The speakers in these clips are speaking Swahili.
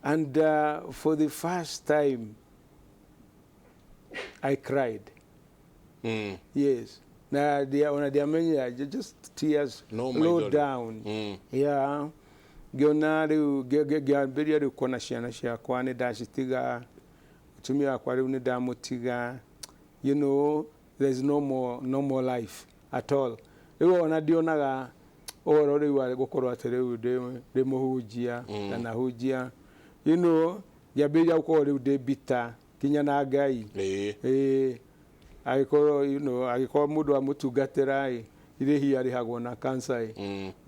And for the first time, I cried. Yes. Now, just tears low down. Yeah. Gĩambĩrĩria rĩu kuona ciana ciakwa nĩ ndacitiga, mũtumia wakwa rĩu nĩ ndamũtiga. You know, there's no more life at all. Rĩu ona ndionaga ũhoro rĩu wa gũkorwo atĩ rĩu ndĩ mũhunjia kana hunjia. You know, ngĩambĩrĩria gũkorwo rĩu ndĩ bitter kinya na Ngai. Agĩkorwo, you know, agĩkorwo mũndũ amũtungatĩra irĩhi arĩhagwo na cancer.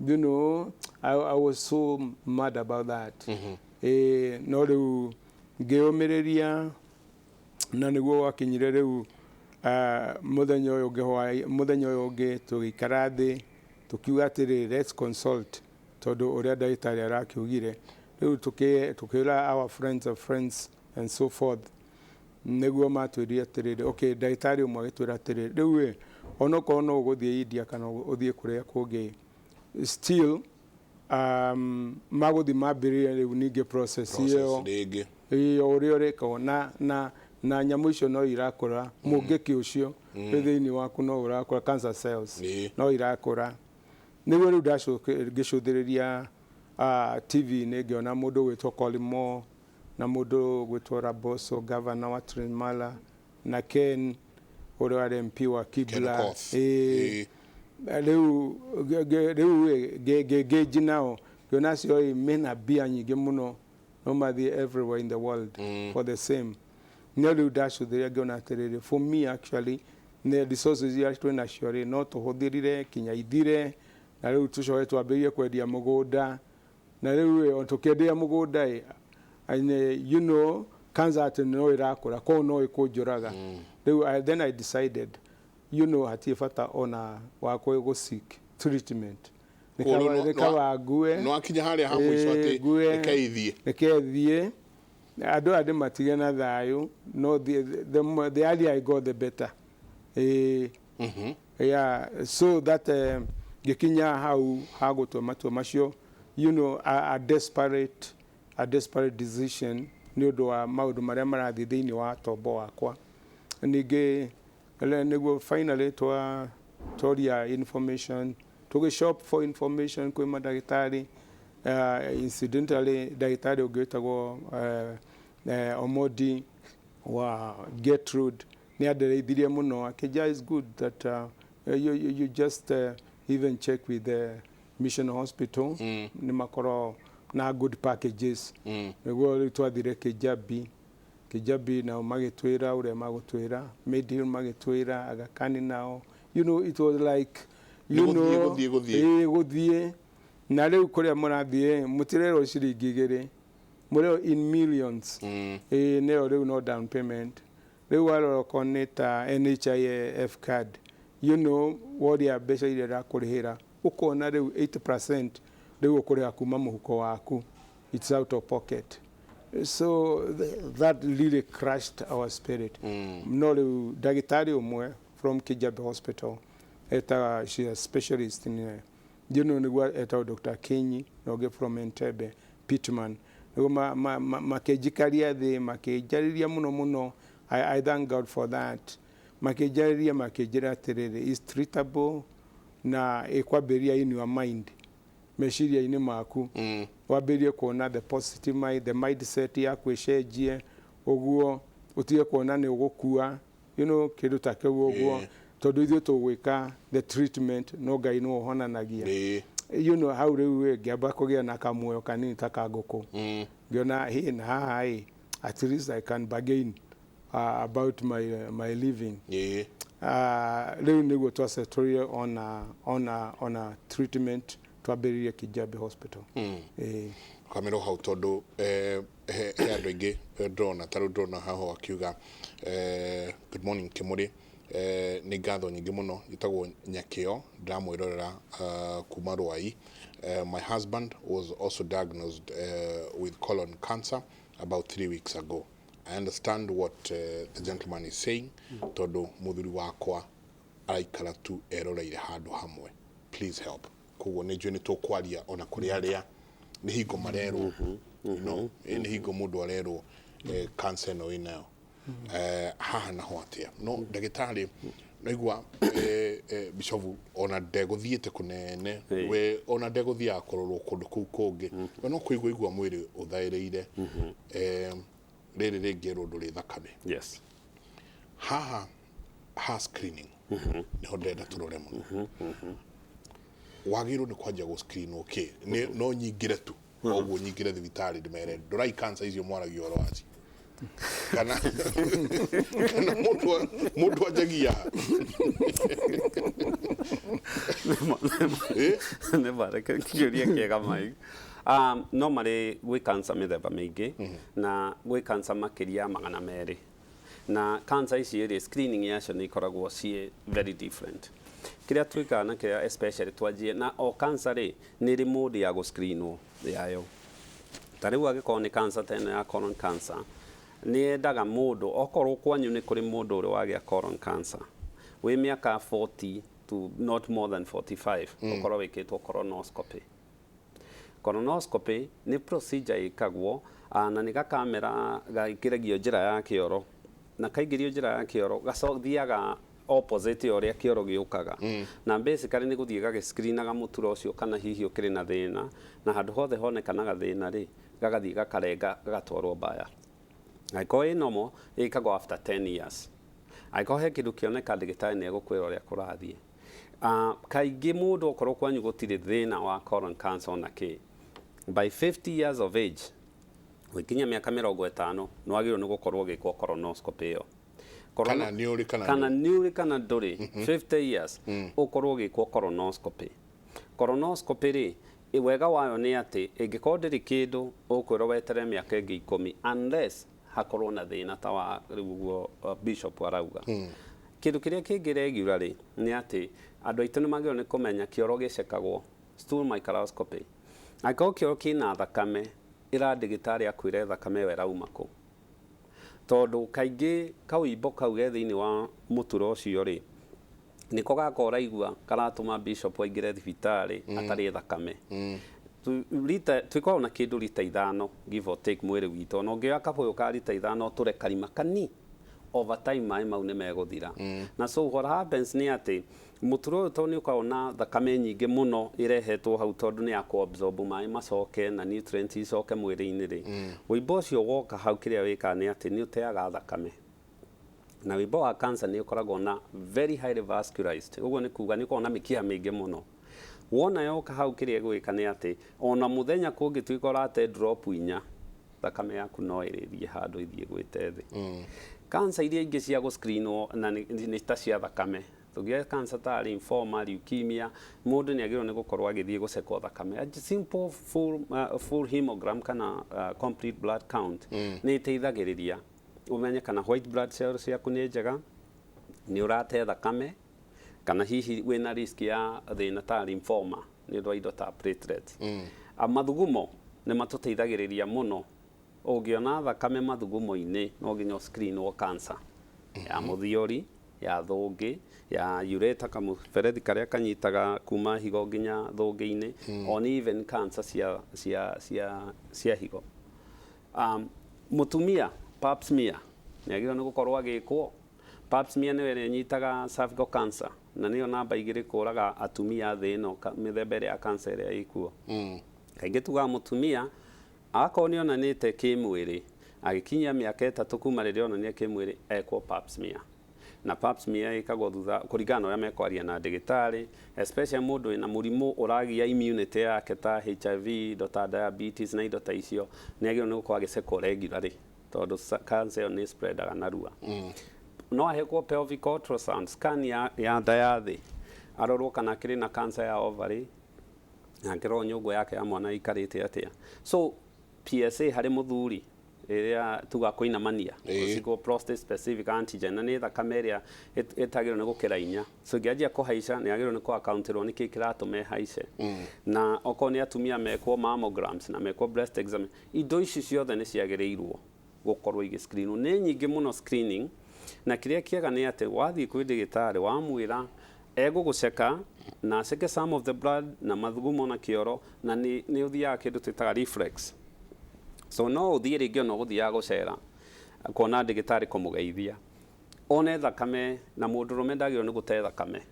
You know, I was so mad about that. No rĩu ngĩũmĩrĩria na nĩguo wakinyire rĩu mũthenya ũyũ ũngĩ tũgĩikara thĩ tukiuga atĩrĩ, let's consult tondũ ũrĩa ndagĩtarĩ arakiugire. Rĩu tukĩra our friends of friends and so forth. Nĩguo matwĩrire atĩrĩrĩ, okay, ndagĩtarĩ ũmwe agĩtwĩra atĩrĩrĩ, rĩu onokorwo no ũgũthiĩ India kana ũthiĩ kũrĩa kũngĩ, still magũthiĩ mambĩrĩrie rĩu ningĩ process ĩyo ũrĩa ũrĩkagwo na nyamũ icio no irakũra, mũngĩki ũcio thĩinĩ waku no ũrakũra, cancer cells no irakũra. Nĩguo rĩu ngĩcũthĩrĩria TV-inĩ ngĩona mũndũ gwĩtwo Kolimo na mũndũ gwĩtwo Raboso, governor wa Trinmala, na Ken ũrĩa warĩ MP wa Kibra. Rĩu ngĩngĩ nao ngĩona acio mena mbia nyingĩ mũno, no mathiĩ everywhere in the world for the same. No rĩu ndacũthĩrĩria ngĩona atĩrĩrĩ, for me actually the resources iria twĩnacio rĩ no tũhũthĩrire kinya ithire, na rĩu tũcoke twambĩrĩrie kwendia mũgũnda, na rĩu tũkĩendia mũgũnda you know, cancer atĩ no ĩrakũra koguo no ĩkũnjũraga. Rĩu then I decided, you know, hatirĩ bata ona wa gũ-seek treatment. Nĩkaba ngue no akinya harĩa ha mũico atĩ nĩkeithie andũ aya ndĩmatige na thayũ. No, the earlier I got the better. Yeah, so that ngĩkinya hau ha gũtua matua macio, you know, a desperate decision nĩ ũndũ wa maũndũ marĩa marathiĩ thĩinĩ wa tombo wakwa. Ningĩ nĩguo finally twaria information, tũgĩshop for information kwĩ mandagĩtarĩ. Incidentally ndagĩtarĩ ũngĩ wĩtagwo Omodi wa Gertrude nĩ andeithirie mũno, akĩnjĩra it's good that you just even check with the Mission Hospital. Nĩ makorwo na good packages. Nĩguo rĩu twathire Kĩjabi nao magĩtwĩra ũrĩa magũtwĩra, Medihill magĩtwĩra, Aga Khan nao. You know, it was like, you know, gũthiĩ na rĩu kũrĩa mũrathiĩ mũtirerwo ciringi igĩrĩ, mũrerwo in millions. Nĩyo rĩu no down payment. Rĩu warora okorwo nĩ ta NHIF card, you know, woria mbeca iria ĩrakũrĩhĩra ũkona rĩu 80% rĩu ũkũrĩha kuma mũhuko waku, it's out of pocket. So that really crushed our spirit. No rĩu ndagĩtarĩ ũmwe from Kijabe Hospital, she's a specialist in, you know, nĩguo Dr. Kenyi, na ũngĩ from Entebbe, Pittman. Nĩguo makĩnjikaria thĩ, makĩnjarĩria mũno. I thank God for that. Makĩnjarĩria makĩnjĩra atĩrĩrĩ, is treatable na ĩkwambĩrĩria in your mind, meciria-inĩ maku. Wambĩrĩrie kuona the positive mind, the mindset yaku ĩcenjie ũguo, ũtige kuona nĩ ũgũkua, you know, kĩndũ ta kĩu ũguo, tondũ ithuĩ tũgwĩka the treatment, no Ngai nĩwe ũhonanagia. You know, hau rĩu ngĩamba kũgĩa na kamuoyo kanini ta ka ngũkũ. Ngĩona na haha at least I can bargain about my living. Rĩu nĩguo twasetũrire on a treatment twambĩrĩrie Kijabe Hospital. Kamero hau tondũ he andũ aingĩ ndona tarũ ndona haho akiuga good morning Kĩmũrĩ, nĩ ngatho nyingĩ mũno gĩtagwo Nyakĩo ndamwĩrorera kuma Rwai. My husband was also diagnosed with colon cancer about 3 weeks ago. I understand what the gentleman is saying, tondũ mũthuri wakwa araikara tu eroreire handũ hamwe. Please help. Koguo nĩ njũĩ nĩ tũkwaria ona kũrĩ arĩa nĩ hingo marerwo no nĩ hingo mũndũ arerwo cancer no inayo haha naho atia no ndagĩtarĩ naigua bicobu ona ndegũthiĩte kũnene we ona ndegũthiaga kũrorwo kũndũ kũu kũngĩ we no kũigua igua mwĩrĩ ũthaĩrĩire rĩrĩ rĩngĩ ndũrĩ thakame haha screening niho ndenda tũrore mũno wagĩrĩirwo nĩ kwanja gũ-screenwo no nyingĩre tu ũguo nyingĩre thibitarĩ ndĩmere ndũrai cancer icio mwaragia ũhoro wacio kana mũndũ anjagia nĩ bareke kĩũria kĩega mai no marĩ gwĩ cancer mĩthemba mĩingĩ na gwĩ cancer makĩria 200 na cancer ici rĩ screening yacio nĩ ikoragwo ciĩ very different kĩrĩa twĩkaga na kĩrĩa especially twanjie na o cancer rĩ nĩ rĩ mũndũ ya gũ-screenwo yayo ta rĩu angĩkorwo nĩ cancer ta ĩno ya colon cancer nĩ endaga mũndũ okorwo kwanyu nĩ kũrĩ mũndũ ũrĩa wagĩa colon cancer wĩ mĩaka 40 to not more than 45 ũkorwo wĩkĩtwo colonoscopy nĩ procedure ĩkagwo na nĩ gakamera gaikĩragio njĩra ya kĩoro na kaingĩrio njĩra ya kĩoro gacothiaga opposite ũrĩa kĩoro gĩũkaga na basically nĩ gũthiĩ gagĩ-screenaga mũtura ũcio kana hihi ũkĩrĩ na thĩna na handũ hothe honekanaga thĩna rĩ gagathiĩ gakarenga gagatwarwo mbaya angĩkorwo ĩ normal ĩkagwo after 10 years angĩkorwo he kĩndũ kĩoneka ndagĩtarĩ nĩ egũkwĩra ũrĩa kũrathiĩ kaingĩ mũndũ okorwo kwanyu gũtirĩ thĩna wa colon cancer ona kĩ by 50 years of age gũkinya mĩaka 50 nĩ wagĩrĩirwo nĩ gũkorwo ũgĩkwo colonoscopy ĩyo kana nĩ ũrĩ kana ndũrĩ 50 years ũkorwo ũgĩkwo colonoscopy rĩ wega wayo nĩ atĩ ĩngĩkorwo ndĩrĩ kĩndũ ũkwĩrwo wetere mĩaka ĩngĩ 10 unless hakorwo na thĩna ta wa rĩu bishop arauga kĩndũ kĩrĩa kĩngĩ regularly nĩ atĩ andũ aitũ nĩ magĩrĩirwo nĩ kũmenya kĩoro gĩcekagwo stool microscopy angĩkorwo kĩoro kĩna thakame ĩra ndagĩtarĩ akwĩre thakame ĩyo ĩrauma kũ tondũ kaingĩ kaũimbo kau ge thĩinĩ wa mũtura ũcio rĩ nĩko gakorwo ũraigua karatũma bishop aingĩre thibitarĩ atarĩ thakame twĩkoragwo na kĩndũ rita 5 give or take mwĩrĩ witũ ona ũngĩoya kabũyũ ka rita 5 tũre karima kanini over time maĩ mau nĩ megũthira na so what happens nĩ atĩ mũtura ũyũ tondũ nĩ ũkoragwo na thakame nyingĩ mũno ĩrehetwo hau tondũ nĩ ya kũ-absorb maĩ macoke na nutrients icoke mwĩrĩ-inĩ rĩ ũimbo ũcio woka hau kĩrĩa wĩkaga nĩ atĩ nĩ ũteaga thakame na ũimbo wa cancer nĩ ũkoragwo na very highly vascularized ũguo nĩ kuga nĩ ũkoragwo na mĩkiha mĩingĩ mũno wona yoka hau kĩrĩa gwĩka nĩ atĩ ona mũthenya kũngĩtuĩka ũrate drop 4 thakame yaku no ĩrĩthiĩ handũ ithiĩ gwĩte thĩ cancer iria ingĩ cia gũ-screenwo na nĩ ta cia thakame tũgĩe cancer ta lymphoma leukemia mũndũ nĩ agĩrĩirwo nĩ gũkorwo agĩthiĩ gũcekwo thakame a simple full hemogram kana complete blood count nĩ ĩteithagĩrĩria umenye kana white blood cells ciaku nĩ njega nĩ ũrate thakame kana hihi wĩna risk ya thĩna ta lymphoma nĩ ũndũ wa indo ta platelets mathugumo nĩ matũteithagĩrĩria mũno ũngĩona thakame mathugumo-inĩ no nginya screenwo cancer ya mũthiori ya thũngĩ ya ureta kamũberethi karĩa kanyitaga kuma higo nginya thũngĩ-inĩ on even cancer cia higo mũtumia pap smear nĩ agĩrĩirwo nĩ gũkorwo agĩkwo pap smear nĩyo ĩrĩa ĩnyitaga cervical cancer na nĩyo namba 2 kũraga atumia thĩ ĩno mĩthemba ĩrĩa ya cancer ĩrĩa ĩkuo kaingĩ tugaga mũtumia akorwo nĩ onanĩte kĩmwĩrĩ agĩkinyia mĩaka 3 kuma rĩrĩa onania kĩmwĩrĩ ekwo pap smear na pap smear ĩkagwo thutha kũringana na ũrĩa mekwaria na ndagĩtarĩ especially mũndũ wĩna mũrimũ ũragia immunity yake ta HIV indo ta diabetes na indo ta icio nĩ agĩrĩirwo nĩ gũkorwo agĩcekwo regularly tondũ cancer nĩ spreadaga narua no ahekwo pelvic ultrasound scan ya nda ya thĩ arorwo kana akĩrĩ na cancer ya ovary na angĩrorwo nyũngũ yake ya mwana ikarĩte atĩa so PSA harĩ mũthuri ĩrĩa tuga kũinamania ũcikwo prostate specific antigen na nĩ thakame ĩrĩa ĩtagĩrĩirwo nĩ gũkĩra 4 so ngĩanjia kũhaica nĩ agĩrĩirwo nĩ kũ-accounterwo nĩ kĩĩ kĩratũma haice na okorwo nĩ atumia mekwo mammograms na mekwo breast exam indo ici ciothe nĩ ciagĩrĩirwo gũkorwo igĩ-screenwo nĩ nyingĩ mũno screening na kĩrĩa kĩega nĩ atĩ wathiĩ kwĩ ndagĩtarĩ wamwĩra egũgũceka na aceke some of the blood na mathugumo na kĩoro na nĩ ũthiaga kĩndũ twĩtaga reflex so no uthie ringi no guthia gucera kuona ndigitari kumugeithia one thakame na mundurume ndagiro ni gute thakame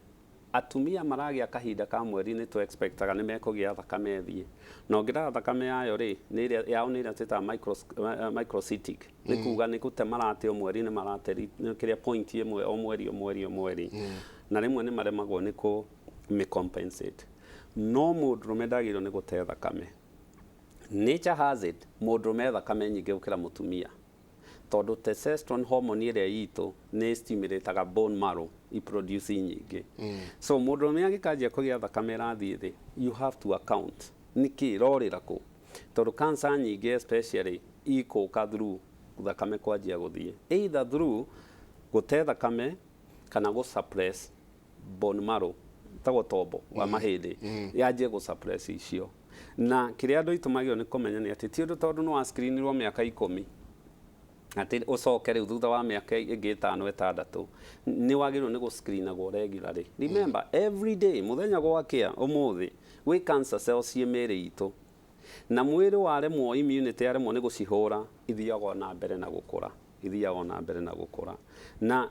atumia maragia kahinda ka mweri ni tu expectaga ni mekugia thakame thie no ngira thakame yayo ri ni ria yao ni ria teta microcytic ni kuga ni gute marate o mweri ni marate kiria point imwe o mweri na rimwe ni maremagwo ni ku me compensate no mundurume ndagiro ni gute thakame nature has it mundurume thakame nyingi ukira mutumia tondu testosterone hormone iria yitu ni stimulataga bone marrow I produce nyingi so mundurume agikajia kugia thakame rathie thi you have to account niki rorira ku tondu cancer nyingi especially ikuka through thakame kwajia guthie either through gute thakame kana go suppress bone marrow tago tombo wa mahindi yajie go suppress icio na kiria andu itumagio ni kumenya ni ati ti undu tondu no screenirwo miaka 10 ati ucoke riu thutha wa miaka ingi 5-6 ni wagirwo ni go screenagwo regularly remember every day muthenya gwakia umuthi we cancer cells ciemere itu na mwiri waremwo immunity yaremwo ni gucihura ithiago na mbere na gukura na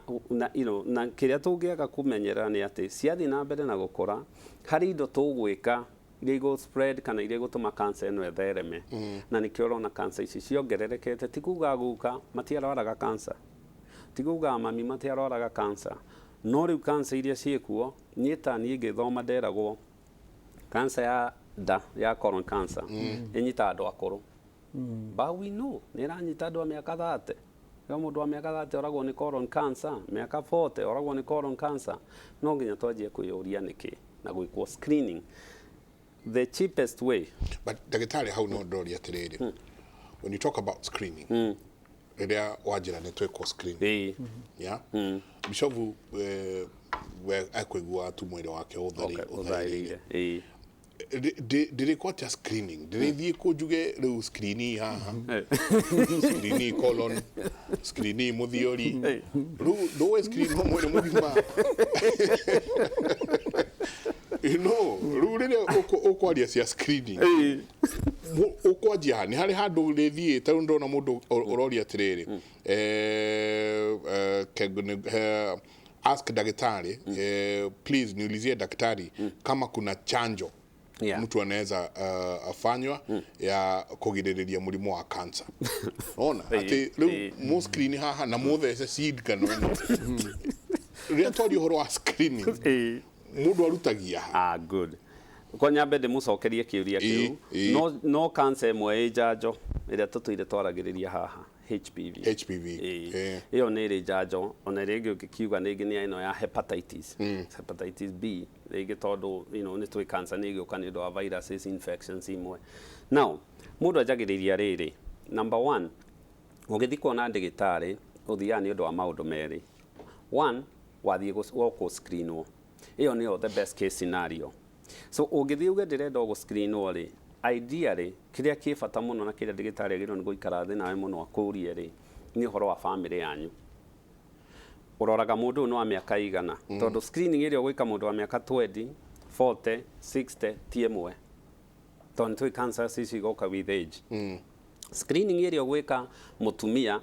you know na kiria tungiaga kumenyera ni ati ciathi na mbere na gukura hari indo tugwika iria spread kana iria gutuma cancer eno ethereme na nikio urona cancer ici ciongererekete tikuga guka matiarwaraga cancer tikuga mami matiarwaraga cancer no riu cancer iria ciekuo nieta ni ngithoma nderagwo cancer ya da ya colon cancer inyita andu akuru but we know niranyita andu a miaka 30 yo mundu wa miaka 30 oragwo ni colon cancer miaka 40 oragwo ni colon cancer no nginya twajie kuyuria niki na gwikwo screening the cheapest way. But dagitari how no ndori atiriri when you talk about screening riria wajira ni tweko screening yeah bishovu we akwigwa tu mwiri wake utharire dirikwatia screening dirithie kujuge riu screening haha screening colon screening muthiori riu do screen no mwiri muthima you know rurire ukwaria cia screening ukwajia ni hari handu rithie ta ndona mundu uroria atiriri ask daktari please niulizie daktari kama kuna chanjo mtu anaweza afanywa ya kugiririria mũrimũ wa cancer ona ati riu mu screen haha na muthece seed kana ria tori horo wa screening mundu arutagia good kwa nyambe de mucokerie kiuria kiu no cancer mwe njanjo iria tutuire twaragiriria haha HPV iyo ni ri njanjo ona ringi ukiuga ningi ni ino ya hepatitis B ringi tondu ni twi cancer ni gioka ni ndo wa viruses infections imwe now mundu ajagiriria riri number 1 ugithi kuona ndigitari uthia ni ndo wa maundu meri 1 wathie go screenwo iyo ni the best case scenario so ugithi uge ndirenda go screenwo ri ideally kiria kibata muno na kiria ndigitari agirwo ni guikara thi nawe muno akurie ri ni horo wa family yanyu uroraga mundu no wa miaka igana tondu screening iria gwika mundu wa miaka 20 40 60 tiemwe tondu cancer cici goka with age screening iria gwika mutumia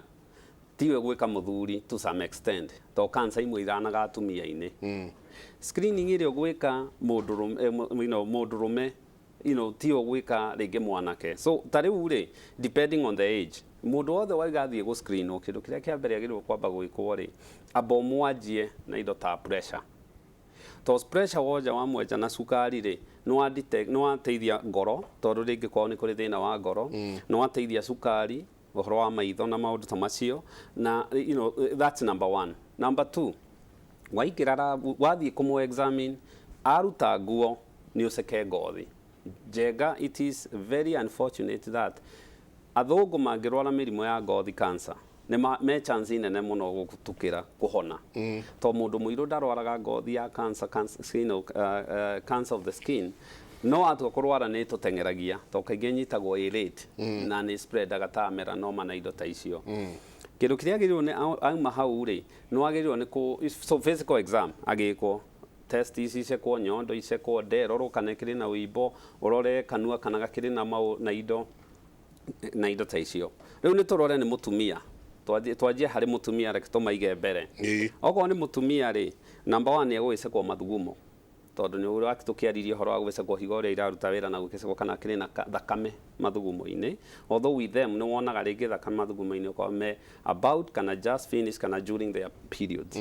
tiwe gwika muthuri to some extent to cancer imwe iranaga atumia-ini screening iria gwika mundurume tiyo gwika ringi mwanake so tariu ri depending on the age mundu wothe waigathie go screen o kindu kiria kia mbere agirwo kwamba gwikwo ri abomu ajie na indo ta pressure to pressure woja wa mweja na sukari ri no ateithia ngoro tondu ringi kwao ni kuri thina wa ngoro no ateithia sukari uhoro wa maitho na maundu ta macio na that's number 1 number 2 waikirara wathie kumu examine aruta nguo ni useke ngothi jega it is very unfortunate that athungu mangirwara mirimo ya ngothi cancer me chance nene muno gutukira kuhona to mundu muiru ndarwaraga ngothi ya cancer cancer of the skin no atu kurwara ni tutengeragia to kaingi nyitagwo late na ni spread agata melanoma na indo ta icio kindu kiria agirwo ni auma hau ri no agirwo ni so physical exam agikwo test ici cekwo nyondo icekwo ndero rukane kiri na uimbo urore kanua kana gakiri na mau na indo na indo ta icio riu ni turore ni mutumia twajie hari mutumia reke tumaige mbere okorwo ni mutumia ri number 1 ni egwicekwo mathugumo tondu ni uri tukiaririe horo wa gwicekwo higo ria iraruta wira na gwicekwo kana kiri na thakame mathugumo-ini although with them ni wonaga ringi thakame mathugumo-ini ukorwo me about kana just finish kana during their periods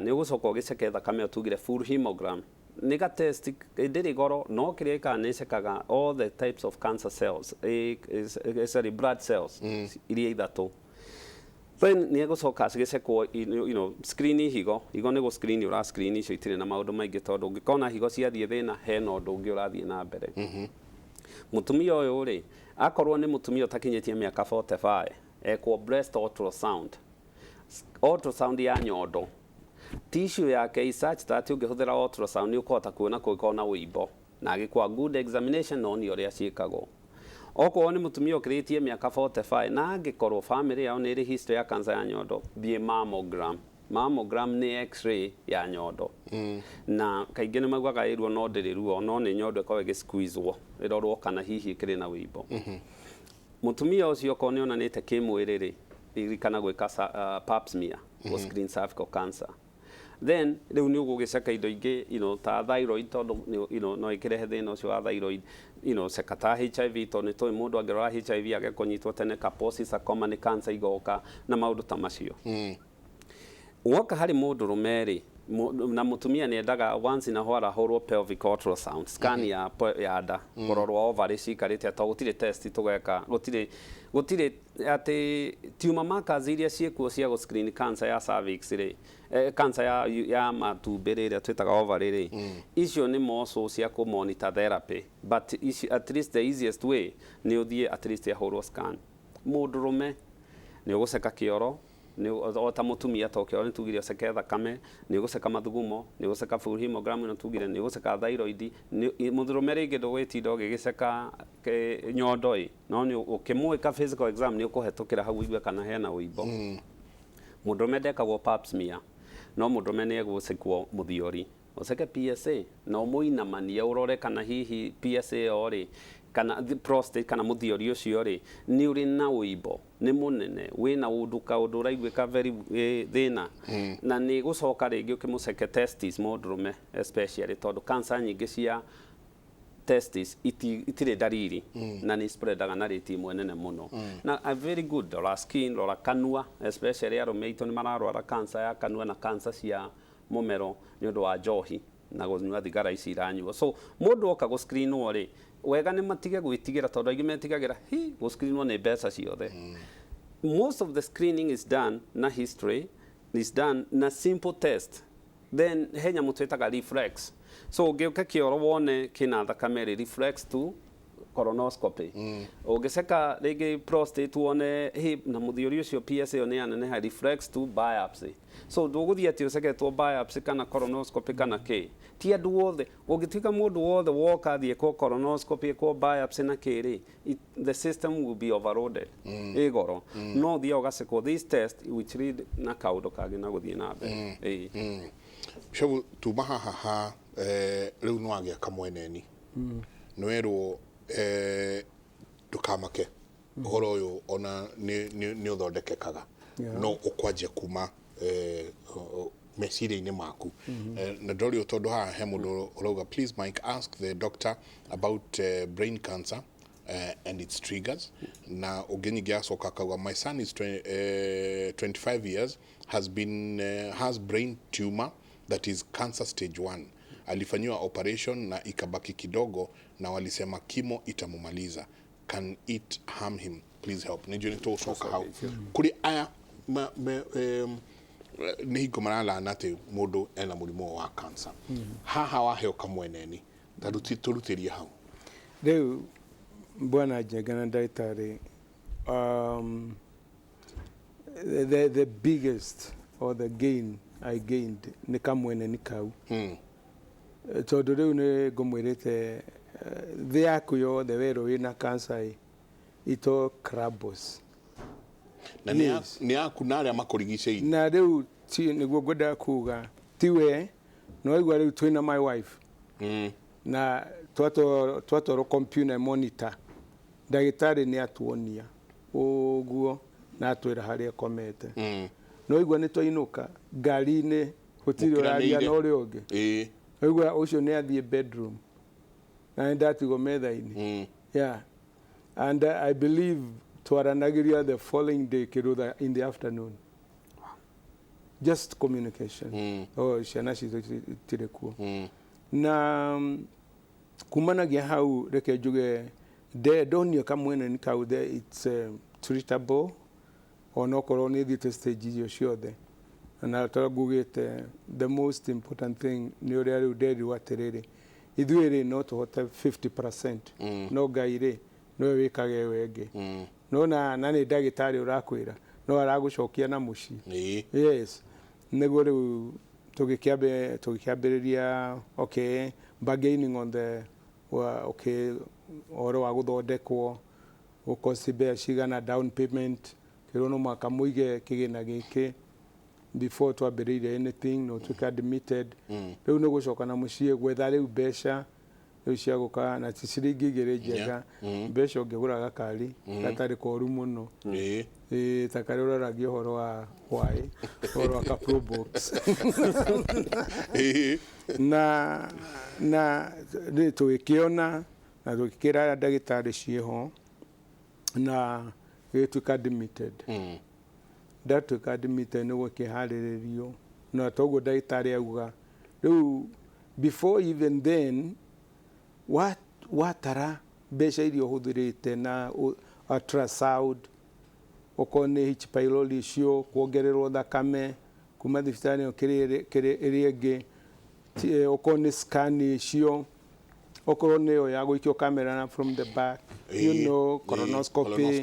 ni ugucoka ugiceke thakame utugire full hemogram niga test ndiri goro no kiria ikanicekaga all the types of cancer cells sorry blood cells iria ithatu then ni egucoka cigicekwo screen higo ni go screen ura screen icio itire na maundu maingi tondu ungikona higo ciathie thina hena undu ungi urathie na mbere mutumia uyu ri akorwo ni mutumia utakinyitie miaka 45 ekwo breast ultrasound ya nyondo tissue yake is such that ungihuthira ultrasound ni ukota kuona ko na uimbo na agikwa good examination no ni uria ciikagwo okorwo ni mutumia ukiritie miaka 45 na angikorwo family yao ni ri history ya cancer ya nyondo thie mammogram ni x-ray ya nyondo na kaingi ni maguaga irwo no ndiriruo no ni nyondo ikawe gisqueezwo irorwo kana hihi kiri na uimbo mutumia ucio ko ni onanite Kĩmũrĩ ri irikana gwika pap smear go screen cervical cancer then riu ni ugugiceka indo ingi ta thyroid tondu no ikirehe thina ucio wa thyroid sekata HIV tondu ni toi mundu angirora HIV agekonyitwo tene Kaposi sarcoma ni cancer igoka na maundu ta macio woka hari mundu rumeri na mutumia ni endaga once in a while ahorwo pelvic ultrasound scan ya nda kororwo ovary cikarite ato gutire test tugeka gutire ati tumor markers iria ciekuo cia go screen cancer ya cervix ri cancer ya matumbi ri twitaga ovary ri icio ni moso cia ku monitor therapy but at least the easiest way ni uthie at least ahorwo scan mundu rume ni uguceka kioro ni ota mutumia tokio ni tugire seke thakame ni uguseka mathugumo ni uguseka full hemogram ni tugire ni uguseka thyroid ni muthurume ringi ndugwitinda ugigiceka nyondo no ni ukimwika physical exam ni ukuhetukira hau igwe kana hena uimbo mundume ndekagwo pap smear no mundume ni egucekwo muthiori useke PSA no muinamania urore kana hihi PSA ori kana prostate kana muthiori ucio ri ni uri na uimbo ni munene wina unduka undu uraigwika very thina na ni gucoka ringi ukimuceke testis mundurume especially tondu cancer nyingi cia testis itire dariri na ni spreadaga na rate imwe nene muno na a very good rora skin rora kanua especially arume itu ni mararwara cancer ya kanua na cancer cia mumero ni undu wa njohi na gunyua thigara ici iranyuo so mundu oka go screen ori wega ni matige gwitigira tondu aingi metigagira go screen ni mbeca ciothe most of the screening is done na history is done na simple test then henya mutwetaga reflex so ugiuka kioro wone kina thakame reflex to colonoscopy ugiceka rigi prostate wone na muthiori ucio PSA one anene ha reflex to biopsy so nduguthie ati uceketwo biopsy kana colonoscopy kana ki ti andu wothe ugituika mundu wothe woka thie ko colonoscopy ko biopsy na kiri the system will be overloaded igoro no thia ugacekwo this test which read na kaundu kagi na guthie na mbere shabu tuma haha riu nwagia kamweneni nwerwo dukamake uhoro uyu ona ni uthondekekaga no ukwanjia kuma meciria-ini maku na ndori tondu haha he mundu urauga please Mike ask the doctor about brain cancer and its triggers na ugenyingi acoka kauga my son is 25 years has brain tumor that is cancer stage 1 alifanyiwa operation na ikabaki kidogo na walisema kimo itamumaliza can it harm him please help nijuni to soka how kuri aya ni higo marala nate mundu ena murimu wa cancer haha waheo kamweneni turutiria hau riu bwana jegana daitari the biggest or the gain I gained ni kamweneni kau tondu riu ni ngumwirite thi yaku yothe weru wina cancer ito crabos na ni yaku na aria makurigicĩirie na riu ti niguo ngwenda kuga tiwe no igwa riu twina my wife na twato computer monitor ndagĩtarĩ nĩ atuonia ũguo na atwĩra harĩa komete no igua nĩ twainũka ngari-inĩ gũtirĩ ũraria na ũrĩa ũngĩ igua ũcio nĩ athiĩ bedroom na nĩ ndatigwo metha-inĩ yeah and I believe twaranagĩria the following day kĩrũtha in the afternoon just communication ciana citũ itirĩ kuo na kumanagia hau reke njuge ndonio kamwena-inĩ kau it's treatable onokorwo nĩ thiĩte stage icio ciothe na ngugĩte the most important thing nĩ ũrĩa rĩu nderirwo atĩrĩrĩ ithuĩ no tũhote 50% no Ngai rĩ nowe wĩkage wengĩ no na nĩ ndagĩtarĩ ũrakwĩra no aragũcokia na mũciĩ yes nĩguo rĩu tũgĩkĩambĩrĩria okay bargaining on the okay ũhoro wa gũthondekwo gũkosibea cigana down payment kĩrwo no mwaka mũige kĩgĩna gĩkĩ before twambĩrĩire anything no tuĩke admitted rĩu nĩ gũcoka na mũciĩ gwetha rĩu mbeca rĩu cia gũka na ti ciringi igĩrĩ njega mbeca ũngĩgũra gakari gatarĩ koru mũno ta karĩa ũroragia ũhoro wa why ũhoro wa ka probox na tũgĩkĩona na tũgĩkĩra ndagĩtarĩ ciĩho na gĩtuĩka admitted ndatuĩka admitted nĩguo kĩharĩrĩrio na toguo ndagĩtarĩ auga rĩu before even then watara mbeca iria ũhũthĩrĩte na ultrasound okorwo nĩ H pylori icio kuongererwo thakame kuma thibitarĩ ĩrĩa ĩngĩ okorwo nĩ scan icio okorwo nĩ ĩyo ya gũikio kamera from the back you know colonoscopy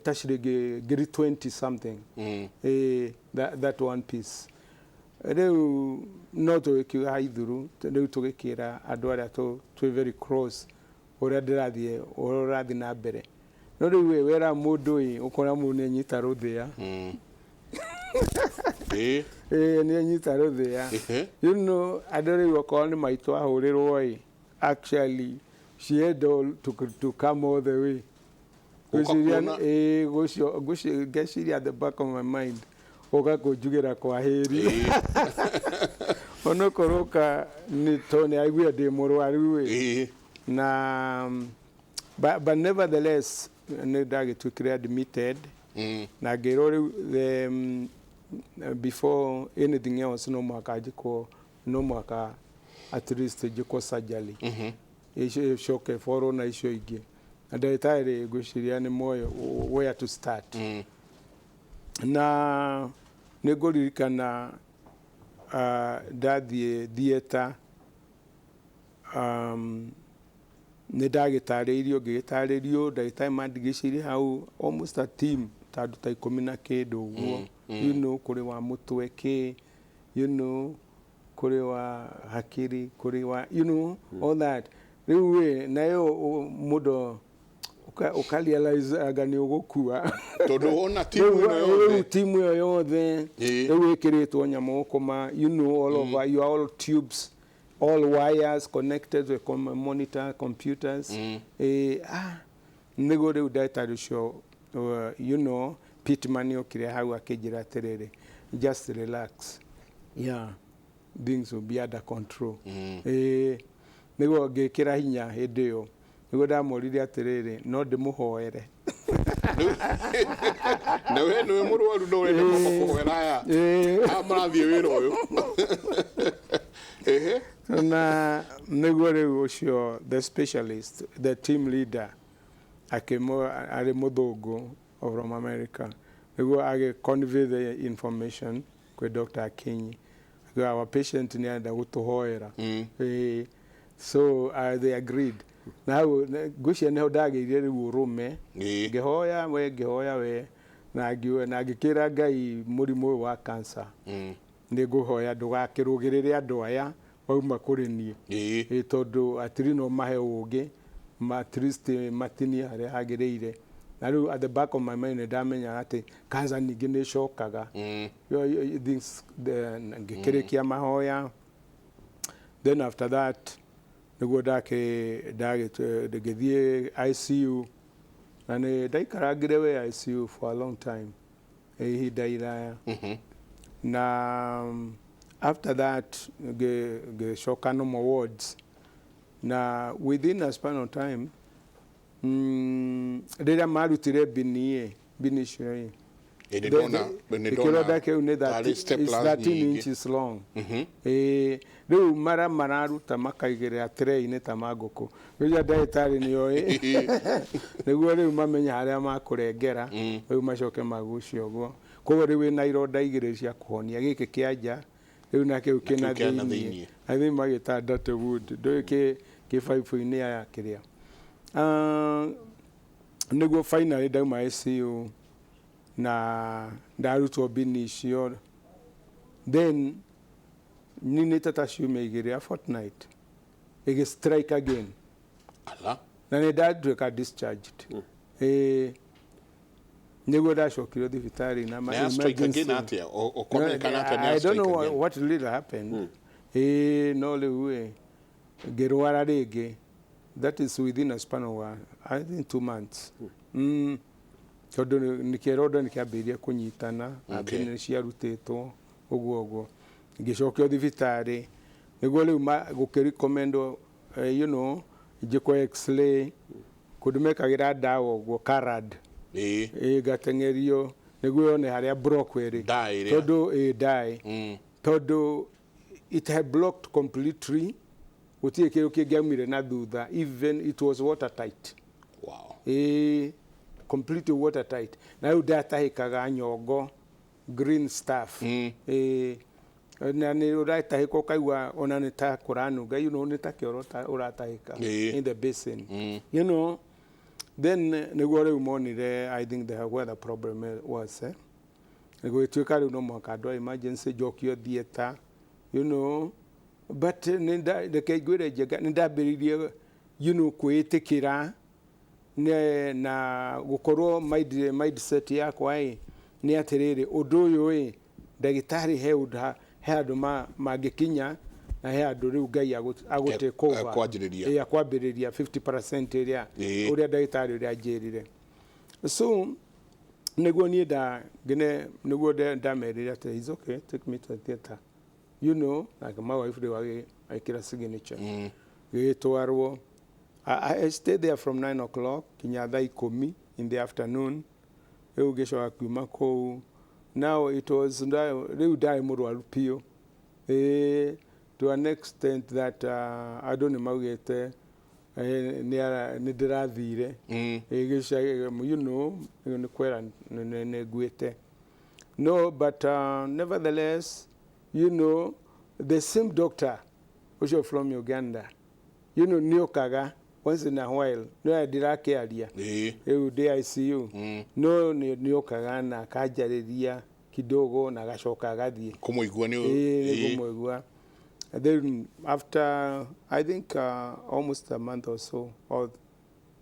ta ciringi ngiri 20 something that one piece rĩu no tũgĩkiuga haithuru rĩu tũgĩkĩra andũ arĩa twĩ very close ũrĩa ũrathiĩ na mbere no rĩu wera mũndũ ũkora mũndũ nĩ anyita rũthĩa nĩ anyita rũthĩa you know andũ rĩu okorwo nĩ maitũ ahũrĩrwo actually she had to come all the way ngeciria at the back of my mind ũgakũnjugĩra kwa hĩri onokorwo nĩ aigua ndĩ mũrwaru na but nevertheless nĩ ndagĩtuĩkire admitted na ngĩrwo rĩu before anything else no mwaka njĩkwo no mwaka at least njĩkwo surgery icoke forwo na icio ingĩ na ndagĩtarĩ ngwĩciria nĩ moyo where to start na nĩ ngũririkana ndathiĩ theatre nĩ ndagĩtarĩirio ngĩgĩtarĩrio ndagĩtarĩ mandigicĩirie hau almost a team ta andũ ta 10 na kĩndũ ũguo you know kũrĩ wa mũtwe kĩ you know kũrĩ wa hakiri kũrĩ wa you know all that rĩu nayo mũndũ ukarealize anga nĩ ũgũkua tondũ ona timu ĩyo yothe rĩu ĩkĩrĩtwo nyamũ kũma you know all over you are all tubes all wires connected with monitor computers nĩguo rĩu ndagĩtarĩ ũcio you know pitman okire hau akĩnjĩra atĩrĩrĩ just relax yeah things will be under control nĩguo ngĩkĩra hinya hĩndĩ ĩyo nĩguo ndamũrire atĩrĩrĩ no ndĩmũhoere na we nĩwe mũrwaru no ũrenda kũhoera aya marathiĩ wĩra ũyũ na nĩguo rĩu ũcio the specialist the team leader arĩ mũthũngũ from America nĩguo agĩ-convey the information kwĩ Dr. Akinyi our patient nĩ arenda gũtũhoera so they agreed now ngwĩciria nĩho ndagĩire rĩu ũrũme ngĩhoya we na ngĩkĩra Ngai mũrimũ ũyũ wa cancer nĩ ngũhoya ndũgakĩrũgĩrĩre andũ aya wauma kũrĩ niĩ tondũ atiri no mahe ũũgĩ at least matinie harĩa hagĩrĩire na rĩu at the back of my mind ndamenya atĩ cancer ningĩ nĩ ĩcokaga ngĩkĩrĩkia mahoya then after that niguo ndagĩthiĩ ICU na nĩ ndaikarangire we ICU for a long time ihinda iraya na after that ngĩcoka normal wards na within a span of time rĩrĩa marutire bini icio kĩronda kĩu nĩ 13 inches long rĩu mararuta makaigĩrĩra tray-inĩ ta mangũkũ rĩu ndagĩtarĩ nĩoĩ nĩguo rĩu mamenye harĩa makũrengera rĩu macoke magucie ũguo koguo rĩu wĩna ironda igĩrĩ cia kũhonia gĩkĩ kĩa nja rĩu na kĩu kĩna thĩinĩ athĩ magĩta dirty wood ndũĩ kĩ baibũ-inĩ ya kĩrĩa nĩguo finally ndauma ICU na ndarutwo bini icio then ninĩte ta ciumia igĩrĩ a fortnight strike again na nĩ ndatuĩka discharged nĩguo ndacokirio thibitarĩ na emergency I don't know what really happened no rĩu ngĩrwara rĩngĩ that is within a span of I think 2 months tondũ kĩronda nĩkĩambĩrĩirie kũnyitana na nĩ ciarutĩtwo ũguo ngĩcokio thibitarĩ nĩguo rĩu gũkĩrecommendwo njĩkwo x-ray kũndũ mekagĩra ndawa ũguo carad ngateng'erio nĩguo yone harĩa block ĩrĩ tondũ it had blocked completely gũtirĩ kĩndũ kĩngĩaumire na thutha even it was watertight completely watertight na rĩu ndatahĩkaga nyongo green stuff na nĩ ũratahĩka ũkaigua ona nĩ ta kũranunga nĩ ta kĩoro ũratahĩka in the basin then nĩguo rĩu monire I think where the problem was gũgĩtuĩka rĩu no mũhaka andũ a emergency njokio theatre but reke ngwĩre njenga nĩ ndambĩrĩirie kwĩĩtĩkĩra na gũkorwo mindset yakwa nĩ atĩrĩrĩ ũndũ ũyũ ndagĩtarĩ he andũ mangĩkinya na he andũ rĩu Ngai agũtake over akwambĩrĩria 50% ĩrĩa ũrĩa ndagĩtarĩ ũrĩa anjĩrire so nĩguo niĩ nĩguo ndamerĩre atĩ it's okay take me to the theatre like my wife agĩkĩra signature gĩtwarwo I stayed there from 9 o'clock kinya thaa 10 in the afternoon rĩu ngĩcoka kiuma kũu now it was rĩu ndarĩ mũrwaru piũ to an extent that andũ nĩ maugĩte nĩ ndĩrathire nĩ kwera nĩ nguĩte no but nevertheless the same doctor ũcio from Uganda nĩ okaga once in a while no ndirakĩaria rĩu ndĩ ICU no nĩ okaga na akanjarĩria kidogo na agacoka agathiĩ kũmũigua then after I think almost a month or so or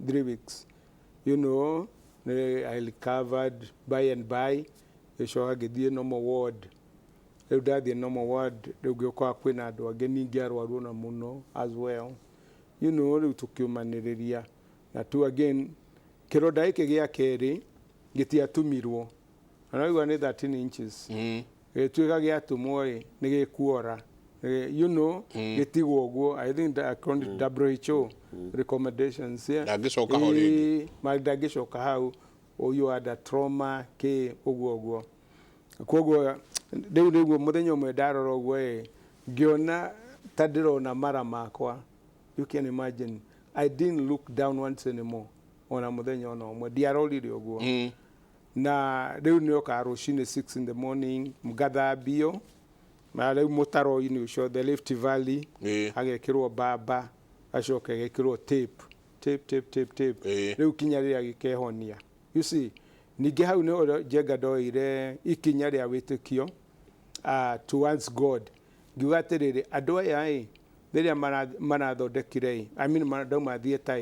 3 weeks I recovered by and by gĩcoka ngĩthiĩ normal ward rĩu ndathiĩ normal ward rĩu ngĩũkaga kwĩna andũ angĩ ningĩ arwaru na mũno as well rĩu tũkĩũmanĩrĩria na tu again kĩronda gĩkĩ gĩa kerĩ gĩtiatumirwo na naigua nĩ 13 inches gĩtuĩka gĩatumwo nĩ gĩkuora gĩtigwo ũguo I think WHO recommendations ndangĩcoka hau you had a trauma ũguo koguo rĩu nĩguo mũthenya ũmwe ndarora ũguo ngĩona ta ndĩrona mara makwa you can imagine I didn't look down once anymore ona mũthenya ona ũmwe ndiarorire ũguo na rĩu nĩ okaga rũcinĩ 6 in the morning mgathambio na rĩu mũtaro-inĩ ũcio the Rift Valley agekĩrwo mbamba acoka agekĩrwo tape rĩu kinya rĩrĩa gĩkehonia you see ningĩ hau nĩ njenga ndoire ikinya rĩa wĩtĩkio towards God ngiuga atĩrĩrĩ andũ aya rĩrĩa marathondekire ndauma thieta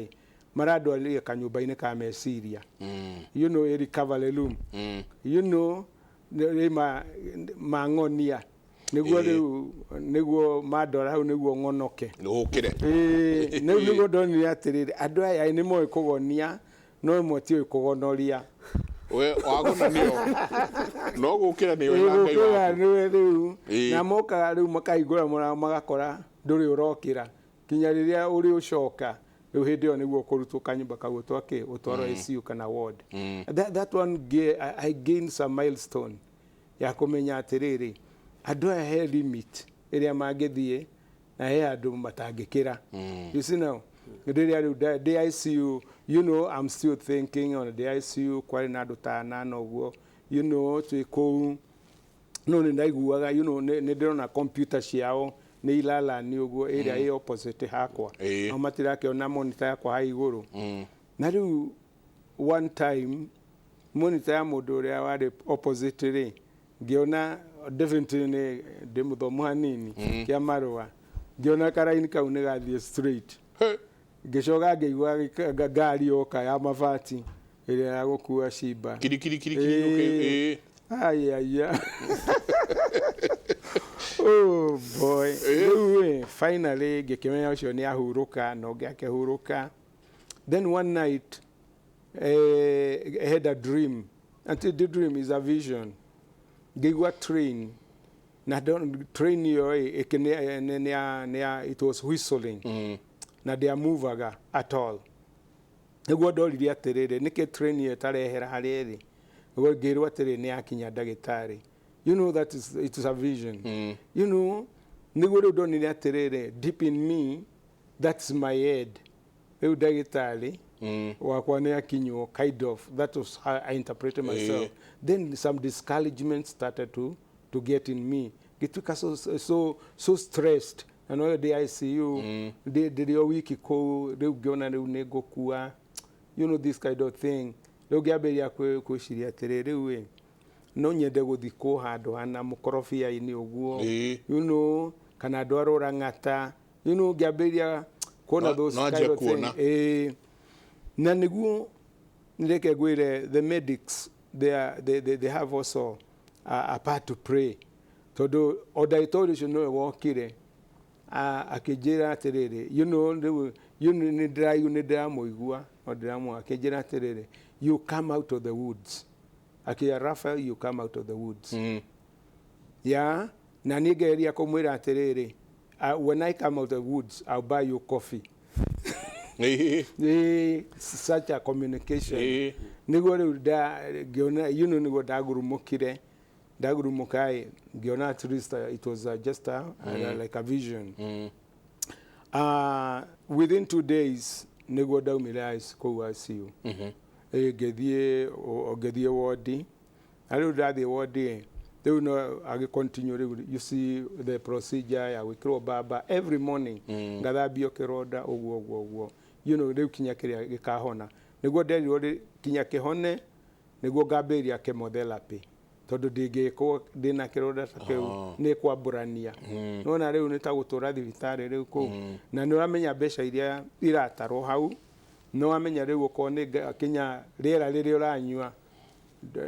marandwarĩria kanyũmba-inĩ ka meciria recovery room mang'onia niguo riu niguo mandora hau niguo ngonoke ukire niguo ndonire atiriri andu aya ni moe kugonia no imwe ti kugonoria we wagonanio no gukira ni wena ngai waku niwe riu na mokaga riu makaigura mura magakora nduri urokira kinya riria uri ucoka riu hindi yo niguo kurutwo kanyumba kau twake utwaro ICU kana ward that one I gained some milestone ya kumenya atiriri andu aya he limit iria mangithie na he andu matangikira you see now the ICU, you know, I'm still thinking on the ICU, kwari na andu ta nana uguo, you know, twiko no ni ndaiguaga, you know, ni ndirona computer ciao ni ilala ni uguo area ĩ opposite hakwa no matirakiona monitor yakwa ha iguru na riu one time monitor ya mundu uria wari opposite ri ngiona definitely ni ndimuthomu hanini kia marua ngiona karaini kau ni gathie straight ngicoka ngĩigua ngari yoka ya mabati ĩrĩa ya gũkua cimba kiri aya oh boy rĩu finally ngĩkĩmenya ũcio nĩ ahurũka no ngĩakĩhurũka then one night I had a dream until the dream is a vision ngĩigua train na train yo it was whistling na ndiamuvaga at all niguo ndoririe atiriri niki train ye tarehera haria ri niguo ngirwo atiriri ni akinya ndagitari you know that it is a vision you know niguo riu ndonire atiriri deep in me that's my head riu ndagitari wakwa ni akinywo kind of that was how I interpreted myself then some discouragement started to get in me gituka so stressed and all the ICU the wiki ko riu ngiona riu ni ngukua you know this kind of thing riu ngiambiria kwiciria atiriri riu no nyende guthikwo handu hana mukorofia-ini uguo you know kana andu arora ng'ata you know ngiambiria kuona those kind of thing na niguo nireke ngwire the medics they have also a part to pray tondu odaitори ucio no wokire akijira atiriri you know ni ndiramuigua odiramu akijira atiriri you come out of the woods akia Raphael you come out of the woods yeah na nigeria kumwira atiriri when I come out of the woods I'll buy you coffee such a communication niguo riu ngiona you know niguo ndagurumukire ndagurumukai ngiona at least it was just like a vision within 2 days niguo ndaumire kou ICU ngethie ward ariu ndathie ward riu no continue riu you see the procedure ya gwikirwo baba every morning ngathambio kironda uguo you know riu kinya kiria gikahona niguo nderirwo kinya kihone niguo ngambiria chemotherapy tondu ndingikwo ndina kironda ta kiu ni kwamburania nona riu ni ta gutura thibitari riu ku na ni uramenya mbeca iria iratarwo hau no amenya riu uko ni kinya riera riria uranyua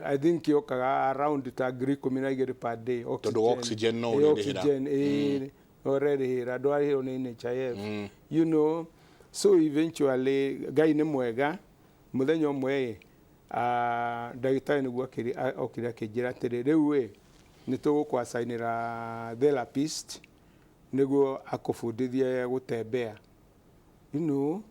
I think yokaga around ta ngiri 12 per day oxygen no oxygen orerihira ndwarihirwo ni NHIF you know so eventually Ngai ni mwega muthenya umwe ndagitari niguo okire akijira atiriri riu ni tugukwasainira therapist niguo akufundithia gutembea you know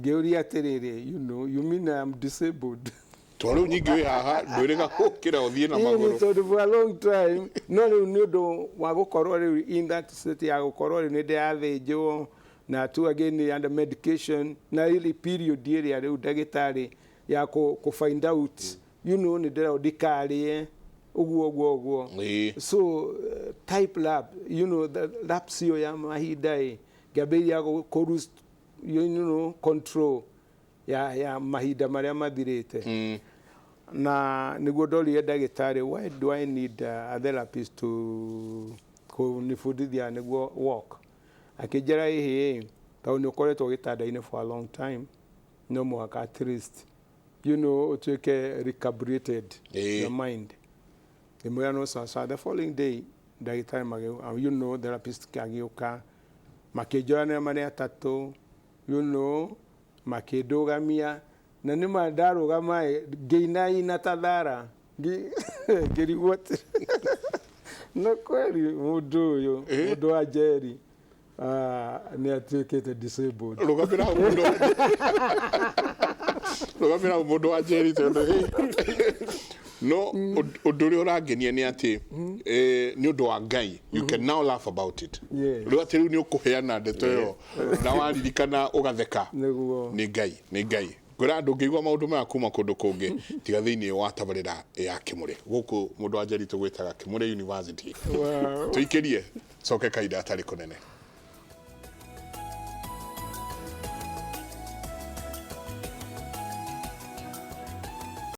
ngiuria atiriri you know you mean I'm disabled twaru nyingi wi haha ndwiriga gukira uthie na maguru so for a long time no riu ni undu wa gukorwo riu in that state ya gukorwo riu ni ndiathinjwo na tu again under medication na really period area riu ndagitari ya ku find out you know ni ndira ndikarie uguo so type lab you know the lab sio ya mahinda ngaberia ku you know control ya mahinda maria mathirite na niguo ndorire ndagitari why do I need a therapist to kunifundithia niguo walk akijera hihi tau ni ukoretwo gitanda-ini for a long time no mwaka at least you know utuike recalibrated your mind the moya no sasa the following day ndagĩtarĩ magĩũka, you know, therapist agĩũka makĩnjoyanĩra marĩ atatũ, you know, makĩndũgamia na nĩma ndarũgama ngĩinaina ta thara ngĩrigwo atĩ na kweli mũndũ ũyũ mũndũ wa Njeri nĩ atuĩkĩte disabled. Rũgamĩra mũndũ wa Njeri tondũ no ũndũ ũrĩa ũrangenia nĩ atĩ nĩ ũndũ wa Ngai, you can now laugh about it. Rĩu atĩ rĩu nĩ ũkũheana ndeto ĩyo na waririkana ũgatheka. Nĩ Ngai. Ngwĩra andũ ngĩigua maũndũ maya kuma kũndũ kũngĩ tiga thĩinĩ wa tabarĩra ya Kĩmũrĩ. Gũkũ mũndũ wa Njeri tũgwĩtaga Kĩmũrĩ University. Tũikĩrie coke kahinda atarĩ kũnene.